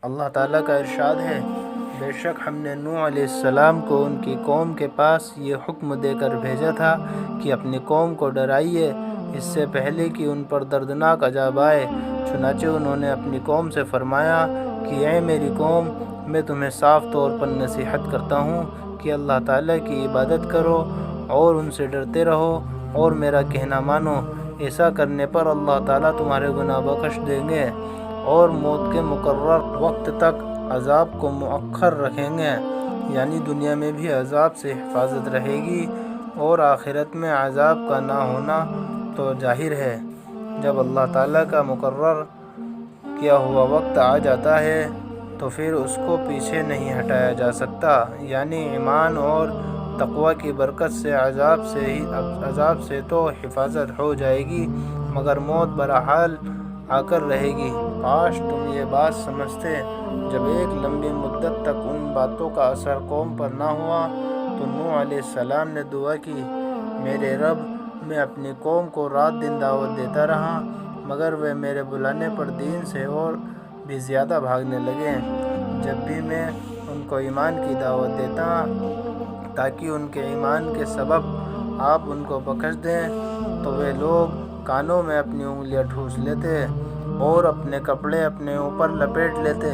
اللہ تعالیٰ کا ارشاد ہے، بے شک ہم نے نوح علیہ السلام کو ان کی قوم کے پاس یہ حکم دے کر بھیجا تھا کہ اپنی قوم کو ڈرائیے اس سے پہلے کہ ان پر دردناک عذاب آئے۔ چنانچہ انہوں نے اپنی قوم سے فرمایا کہ اے میری قوم، میں تمہیں صاف طور پر نصیحت کرتا ہوں کہ اللہ تعالیٰ کی عبادت کرو اور ان سے ڈرتے رہو اور میرا کہنا مانو۔ ایسا کرنے پر اللہ تعالیٰ تمہارے گناہ بخش دیں گے اور موت کے مقرر وقت تک عذاب کو مؤخر رکھیں گے، یعنی دنیا میں بھی عذاب سے حفاظت رہے گی اور آخرت میں عذاب کا نہ ہونا تو ظاہر ہے۔ جب اللہ تعالیٰ کا مقرر کیا ہوا وقت آ جاتا ہے تو پھر اس کو پیچھے نہیں ہٹایا جا سکتا، یعنی ایمان اور تقوی کی برکت سے عذاب سے تو حفاظت ہو جائے گی، مگر موت بہرحال آ کر رہے گی۔ کاش تم یہ بات سمجھتے۔ جب ایک لمبی مدت تک ان باتوں کا اثر قوم پر نہ ہوا تو نوح علیہ السلام نے دعا کی، میرے رب، میں اپنی قوم کو رات دن دعوت دیتا رہا مگر وہ میرے بلانے پر دین سے اور بھی زیادہ بھاگنے لگے۔ جب بھی میں ان کو ایمان کی دعوت دیتا تاکہ ان کے ایمان کے سبب آپ ان کو بخش دیں تو وہ لوگ کانوں میں اپنی انگلیاں ٹھوس لیتے اور اپنے کپڑے اپنے اوپر لپیٹ لیتے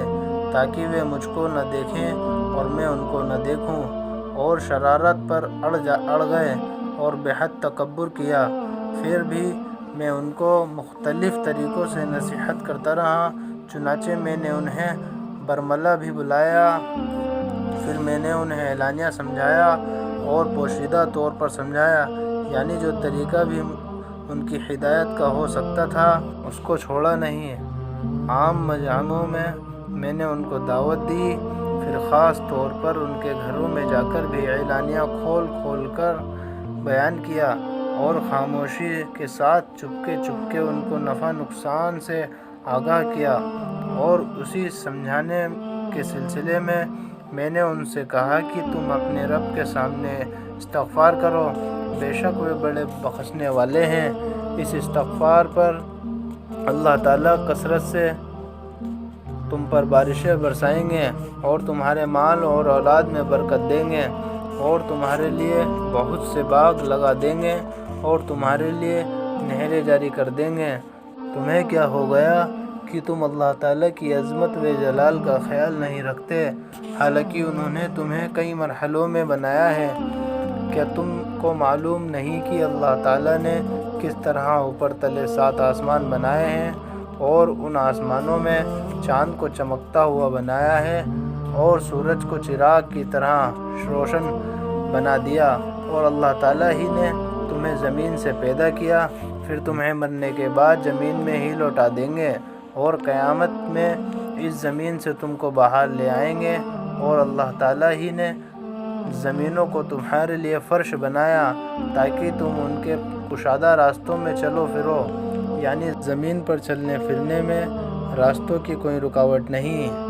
تاکہ وہ مجھ کو نہ دیکھیں اور میں ان کو نہ دیکھوں، اور شرارت پر اڑ گئے اور بے حد تکبر کیا۔ پھر بھی میں ان کو مختلف طریقوں سے نصیحت کرتا رہا، چنانچہ میں نے انہیں برملا بھی بلایا، پھر میں نے انہیں اعلانیہ سمجھایا اور پوشیدہ طور پر سمجھایا، یعنی جو طریقہ بھی ان کی ہدایت کا ہو سکتا تھا اس کو چھوڑا نہیں۔ عام مجامع میں نے ان کو دعوت دی، پھر خاص طور پر ان کے گھروں میں جا کر بھی اعلانیہ کھول کھول کر بیان کیا اور خاموشی کے ساتھ چپکے چپکے ان کو نفع نقصان سے آگاہ کیا، اور اسی سمجھانے کے سلسلے میں نے ان سے کہا کہ تم اپنے رب کے سامنے استغفار کرو، بے شک وہ بڑے بخشنے والے ہیں۔ اس استغفار پر اللہ تعالیٰ کثرت سے تم پر بارشیں برسائیں گے اور تمہارے مال اور اولاد میں برکت دیں گے اور تمہارے لیے بہت سے باغ لگا دیں گے اور تمہارے لیے نہریں جاری کر دیں گے۔ تمہیں کیا ہو گیا کہ تم اللہ تعالیٰ کی عظمت و جلال کا خیال نہیں رکھتے، حالانکہ انہوں نے تمہیں کئی مرحلوں میں بنایا ہے۔ کیا تم کو معلوم نہیں کہ اللہ تعالیٰ نے کس طرح اوپر تلے 7 آسمان بنائے ہیں اور ان آسمانوں میں چاند کو چمکتا ہوا بنایا ہے اور سورج کو چراغ کی طرح روشن بنا دیا، اور اللہ تعالیٰ ہی نے تمہیں زمین سے پیدا کیا، پھر تمہیں مرنے کے بعد زمین میں ہی لوٹا دیں گے اور قیامت میں اس زمین سے تم کو باہر لے آئیں گے، اور اللہ تعالیٰ ہی نے زمینوں کو تمہارے لیے فرش بنایا تاکہ تم ان کے کشادہ راستوں میں چلو پھرو، یعنی زمین پر چلنے پھرنے میں راستوں کی کوئی رکاوٹ نہیں۔